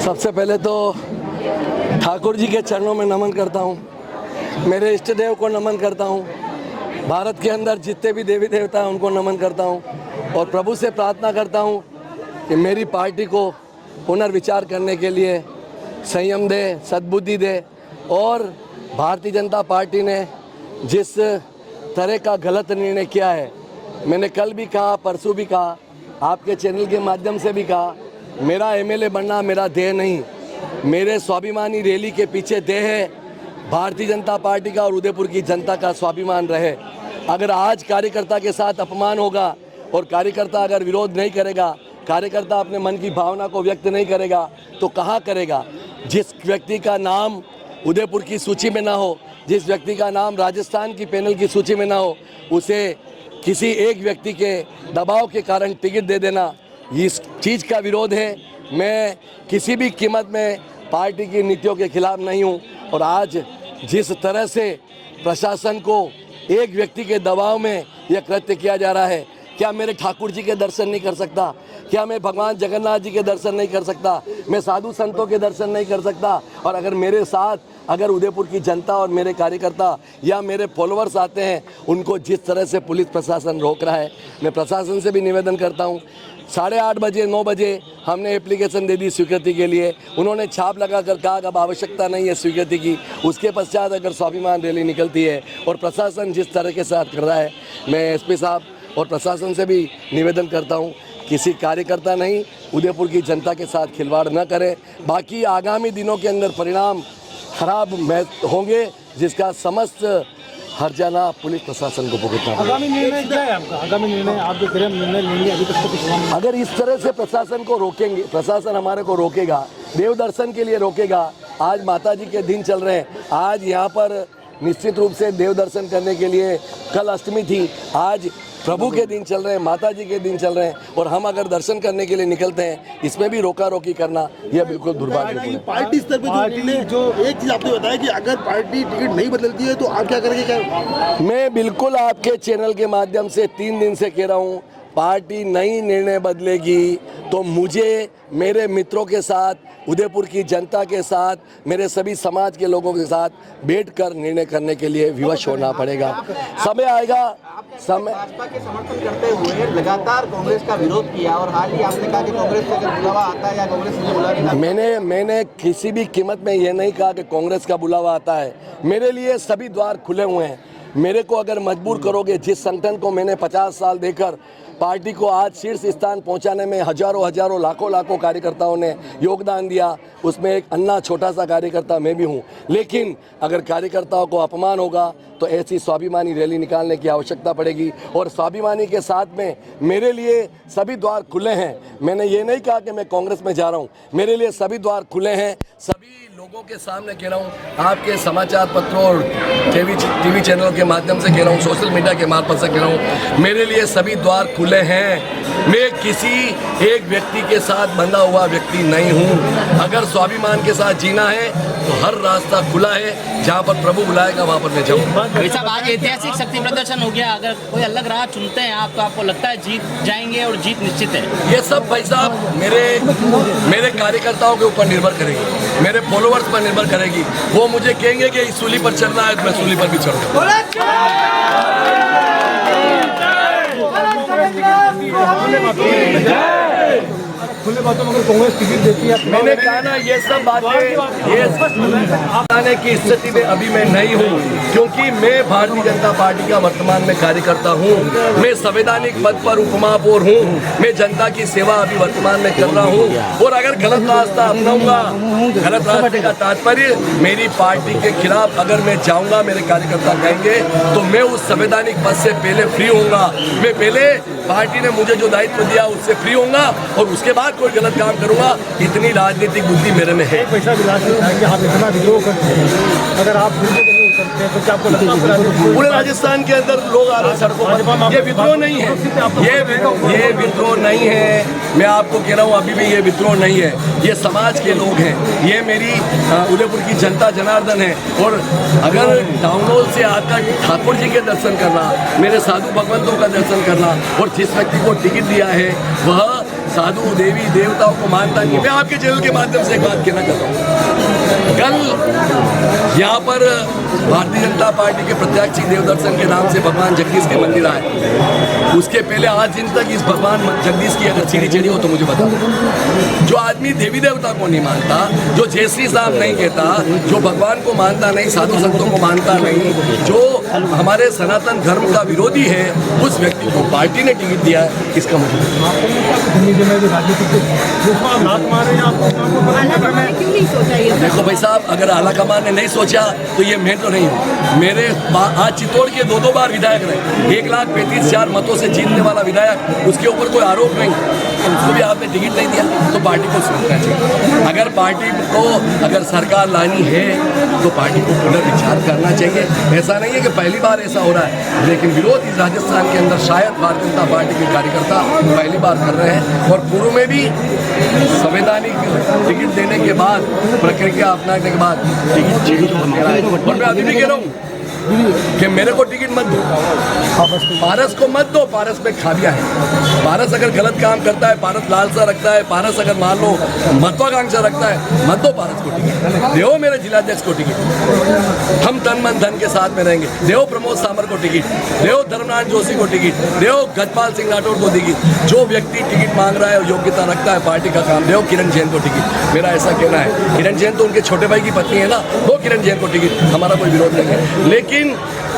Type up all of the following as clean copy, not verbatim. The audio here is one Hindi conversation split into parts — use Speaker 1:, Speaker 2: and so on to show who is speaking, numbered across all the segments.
Speaker 1: सबसे पहले तो ठाकुर जी के चरणों में नमन करता हूँ, मेरे इष्ट देव को नमन करता हूँ, भारत के अंदर जितने भी देवी देवता हैं उनको नमन करता हूँ और प्रभु से प्रार्थना करता हूँ कि मेरी पार्टी को पुनर्विचार करने के लिए संयम दे, सद्बुद्धि दे। और भारतीय जनता पार्टी ने जिस तरह का गलत निर्णय किया है, मैंने कल भी कहा, परसों भी कहा, आपके चैनल के माध्यम से भी कहा, मेरा एमएलए बनना मेरा देह नहीं, मेरे स्वाभिमानी रैली के पीछे देह है भारतीय जनता पार्टी का और उदयपुर की जनता का स्वाभिमान रहे। अगर आज कार्यकर्ता के साथ अपमान होगा और कार्यकर्ता अगर विरोध नहीं करेगा, कार्यकर्ता अपने मन की भावना को व्यक्त नहीं करेगा तो कहाँ करेगा। जिस व्यक्ति का नाम उदयपुर की सूची में ना हो, जिस व्यक्ति का नाम राजस्थान की पैनल की सूची में ना हो, उसे किसी एक व्यक्ति के दबाव के कारण टिकट दे देना, इस चीज़ का विरोध है। मैं किसी भी कीमत में पार्टी की नीतियों के खिलाफ नहीं हूं और आज जिस तरह से प्रशासन को एक व्यक्ति के दबाव में यह कृत्य किया जा रहा है, क्या मेरे ठाकुर जी के दर्शन नहीं कर सकता? क्या मैं भगवान जगन्नाथ जी के दर्शन नहीं कर सकता? मैं साधु संतों के दर्शन नहीं कर सकता? और अगर मेरे साथ अगर उदयपुर की जनता और मेरे कार्यकर्ता या मेरे फॉलोअर्स आते हैं, उनको जिस तरह से पुलिस प्रशासन रोक रहा है, मैं प्रशासन से भी निवेदन करता हूं। 8:30 बजे 9 बजे हमने एप्लीकेशन दे दी स्वीकृति के लिए, उन्होंने छाप लगा कर कहा अब आवश्यकता नहीं है स्वीकृति की। उसके पश्चात अगर स्वाभिमान रैली निकलती है और प्रशासन जिस तरह के साथ कर रहा है, मैं एसपी साहब और प्रशासन से भी निवेदन करता हूं, किसी कार्यकर्ता नहीं, उदयपुर की जनता के साथ खिलवाड़ न करें। बाकी आगामी दिनों के अंदर परिणाम खराब होंगे, जिसका समस्त हर्जाना पुलिस प्रशासन को भुगतना है।
Speaker 2: आगामी निर्णय क्या है आपका? आगामी निर्णय आप जो गृह निर्णय लेंगे, अभी तक तो कुछ हुआ नहीं।
Speaker 1: अगर इस तरह से प्रशासन को रोकेंगे, प्रशासन हमारे को रोकेगा, देव दर्शन के लिए रोकेगा। आज माता जी के दिन चल रहे हैं, आज यहाँ पर निश्चित रूप से देव दर्शन करने के लिए कल अष्टमी थी, आज प्रभु के दिन चल रहे हैं, माता जी के दिन चल रहे हैं और हम अगर दर्शन करने के लिए निकलते हैं, इसमें भी रोका रोकी करना यह बिल्कुल दुर्भाग्यपूर्ण है।
Speaker 3: पार्टी स्तर पर जो एक चीज आपने बताया कि अगर पार्टी टिकट नहीं बदलती है तो आप क्या करेंगे? क्या
Speaker 1: मैं बिल्कुल आपके चैनल के माध्यम से 3 दिन से कह रहा हूँ, पार्टी नई निर्णय बदलेगी तो मुझे मेरे मित्रों के साथ, उदयपुर की जनता के साथ, मेरे सभी समाज के लोगों के साथ बैठकर निर्णय करने के लिए विवश होना पड़ेगा। समय आएगा। समय
Speaker 4: भाजपा के समर्थन करते हुए लगातार कांग्रेस का विरोध किया और हाल ही आपने कहा कि कांग्रेस से अगर बुलावा आता है या कांग्रेस से बुलावा,
Speaker 1: मैंने किसी भी कीमत में ये नहीं कहा कि कांग्रेस का बुलावा आता है। मेरे लिए सभी द्वार खुले हुए हैं। मेरे को अगर मजबूर करोगे, जिस संगठन को मैंने 50 साल देकर पार्टी को आज शीर्ष स्थान पहुंचाने में हजारों लाखों कार्यकर्ताओं ने योगदान दिया, उसमें एक अन्ना छोटा सा कार्यकर्ता मैं भी हूं। लेकिन अगर कार्यकर्ताओं को अपमान होगा तो ऐसी स्वाभिमानी रैली निकालने की आवश्यकता पड़ेगी और स्वाभिमानी के साथ में मेरे लिए सभी द्वार खुले हैं। मैंने ये नहीं कहा कि मैं कांग्रेस में जा रहा हूँ, मेरे लिए सभी द्वार खुले हैं। सभी लोगों के सामने कह रहा हूँ, आपके समाचार पत्रों और टीवी चैनलों के माध्यम से कह रहा हूँ, सोशल मीडिया के मार्फत से कह रहा हूँ, मेरे लिए सभी द्वार खुले हैं। मैं किसी एक व्यक्ति के साथ बंधा हुआ व्यक्ति नहीं हूँ। अगर स्वाभिमान के साथ जीना है तो हर रास्ता खुला है, जहाँ पर प्रभु बुलाएगा वहाँ पर मैं जाऊँगा।
Speaker 5: भाई साहब, आज ऐतिहासिक शक्ति प्रदर्शन हो गया, अगर कोई अलग राह चुनते हैं आप तो आपको लगता है जीत जाएंगे और जीत निश्चित है?
Speaker 1: ये सब भाई साहब मेरे कार्यकर्ताओं के ऊपर निर्भर करेगी, मेरे फॉलोअर्स पर निर्भर करेगी। वो मुझे कहेंगे कि इस सूली पर चढ़ना है तो मैं सूली पर भी चढ़ूंगा।
Speaker 2: खुले बातों में कांग्रेस टिकट देती है,
Speaker 1: मैंने कहा ना, ये सब बातें ये आने की स्थिति में अभी मैं नहीं हूँ, क्योंकि मैं भारतीय जनता पार्टी का वर्तमान में कार्यकर्ता हूँ। मैं संवैधानिक पद पर उपमहापौर हूँ। मैं जनता की सेवा अभी वर्तमान में कर रहा हूँ और अगर गलत रास्ता अपनाऊंगा, गलत रास्ते का तात्पर्य मेरी पार्टी के खिलाफ अगर मैं जाऊंगा, मेरे कार्यकर्ता कहेंगे तो मैं उस संवैधानिक पद से पहले फ्री होऊंगा। मैं पहले पार्टी ने मुझे जो दायित्व दिया उससे फ्री होऊंगा और उसके बाद कोई गलत काम करूंगा। इतनी राजनीतिक बुद्धि मेरे में है।
Speaker 2: पैसा विलास कि आप इतना विद्रोह करते हैं, अगर आप करते हैं तो क्या आपको लगता है
Speaker 1: पूरे राजस्थान के अंदर लोग आ रहे हैं सड़कों पर? ये विद्रोह नहीं है, ये विद्रोह नहीं है। मैं आपको कह रहा हूँ, अभी भी ये विद्रोह नहीं है। ये समाज के लोग हैं, ये मेरी उदयपुर की जनता जनार्दन है। और अगर टाउन हॉल से आकर ठाकुर जी के दर्शन करना, मेरे साधु भगवंतों का दर्शन करना और जिस व्यक्ति को टिकट दिया है वह साधु देवी देवताओं को मानता नहीं। मैं आपके चैनल के माध्यम से एक बात कहना चाहता हूँ, कल यहाँ पर भारतीय जनता पार्टी के प्रत्याशी देवदर्शन के नाम से भगवान जगदीश के मंदिर आए, उसके पहले आज दिन तक इस भगवान जगदीश की अगर सीढ़ी चढ़ी हो तो मुझे बता दो। जो आदमी देवी देवता को नहीं मानता, जो जय श्री राम नहीं कहता, जो भगवान को मानता नहीं, साधु संतों को मानता नहीं, जो हमारे सनातन धर्म का विरोधी है, उस व्यक्ति को पार्टी ने टिकट दिया है, इसका मतलब देखो भाई साहब, अगर आला कमान ने नहीं सोचा तो ये मैं तो नहीं हूँ। मेरे आज चित्तौड़ के दो बार विधायक रहे, 1,35,000 मतों से जीतने वाला विधायक, उसके ऊपर कोई आरोप नहीं, उसको भी आपने टिकट नहीं दिया तो पार्टी को सोचना चाहिए। अगर पार्टी को अगर सरकार लानी है तो पार्टी को पुनर्विचार करना चाहिए। ऐसा नहीं है कि पहली बार ऐसा हो रहा है, लेकिन विरोध इस राजस्थान के अंदर शायद भारतीय जनता पार्टी के कार्यकर्ता पहली बार कर रहे हैं। और पूर्व में भी संवैधानिक टिकट देने के बाद, प्रक्रिया अपनाने के बाद टिकट चेंज होने रहा है। और मैं अभी भी कह रहा हूँ कि मेरे को टिकट मत दो, पारस को मत दो। पारस में खामियां हैं। पारस अगर गलत काम करता है, पारस लालसा रखता है, पारस अगर मान लो महत्वाकांक्षा रखता है, मत दो पारस को टिकट। देव मेरे जिलाध्यक्ष को टिकट, हम तन मन धन के साथ में रहेंगे। देव प्रमोद सामर को टिकट, देव धर्मनारायण जोशी को टिकट, देव गजपाल सिंह राठौर को टिकट। जो व्यक्ति टिकट मांग रहा है और योग्यता रखता है पार्टी का काम, देव किरण जैन को टिकट। मेरा ऐसा कहना है, किरण जैन तो उनके छोटे भाई की पत्नी है ना, वो किरण जैन को टिकट, हमारा कोई विरोध नहीं है। लेकिन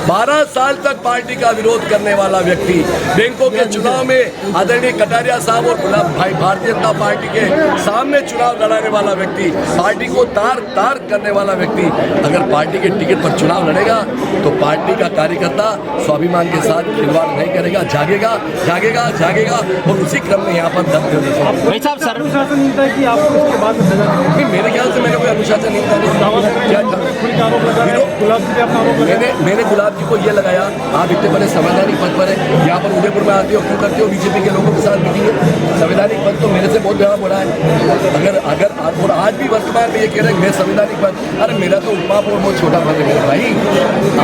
Speaker 1: 12 साल तक पार्टी का विरोध करने वाला व्यक्ति, बैंकों के चुनाव में आदरणीय कटारिया साहब और गुलाब भाई भारतीय जनता पार्टी के सामने चुनाव लड़ाने वाला व्यक्ति, पार्टी को तार करने वाला व्यक्ति अगर पार्टी के टिकट पर चुनाव लड़ेगा तो पार्टी का कार्यकर्ता स्वाभिमान के साथ खिलवाड़ नहीं करेगा, जागेगा जागेगा जागेगा। और उसी क्रम में यहाँ पर दम दे
Speaker 5: भाई साहब सर
Speaker 2: अनुशासन मिलता है कि आपको इसके बाद में सजा मिलेगी?
Speaker 1: मेरे ख्याल से मैंने कोई अनुशासन नहीं मैंने गुलाब जी को ये लगाया, आप इतने बड़े संवैधानिक पद पर है, यहाँ पर उदयपुर में आते हो, क्यों करते हो बीजेपी के लोगों के साथ मीटिंग है? संवैधानिक पद तो मेरे से बहुत बड़ा बोला है। अगर और आज भी वर्तमान में ये कह रहे हैं मैं संवैधानिक पद, अरे मेरा तो उपमाप और बहुत छोटा पद है मेरे भाई,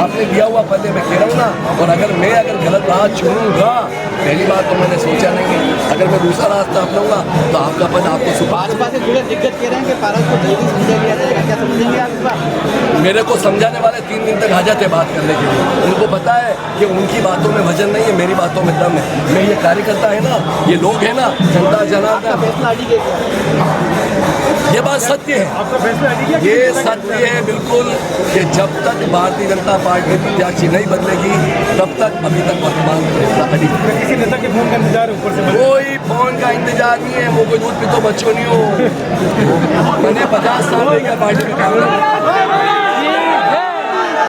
Speaker 1: आपने दिया हुआ पद है, मैं कह रहा हूँ ना। और अगर मैं गलत राह चुनूंगा, पहली बात तो मैंने सोचा नहीं है, अगर मैं दूसरा रास्ता अपनाऊंगा तो आपका पद आपको
Speaker 4: भाजपा से जुड़े दिग्गज कह रहे हैं कि पारस को जल्दी समझा लिया जाएगा, क्या समझेंगे आप इस बार?
Speaker 1: मेरे को समझाने वाले 3 दिन तक हाजत है बात करने के लिए। उनको पता है कि उनकी बातों में वजन नहीं है, मेरी बातों में दम है। मैं ये कार्यकर्ता है ना, ये लोग है ना, जनता जनार्दन,
Speaker 4: फैसला अड़ी गया,
Speaker 1: ये बात सत्य है,
Speaker 2: आपका फैसला अड़ी गया?
Speaker 1: ये सत्य है बिल्कुल कि जब तक भारतीय जनता पार्टी प्रत्याशी नहीं बदलेगी तब तक अभी तक वर्तमान फैसला अड़ी।
Speaker 2: किसी नेता के फोन का इंतजार है ऊपर से?
Speaker 1: कोई फोन का इंतजार नहीं है, वो कोई दूध पीतो बच्चों नहीं हो। मैंने 50 साल में क्या पार्टी में काम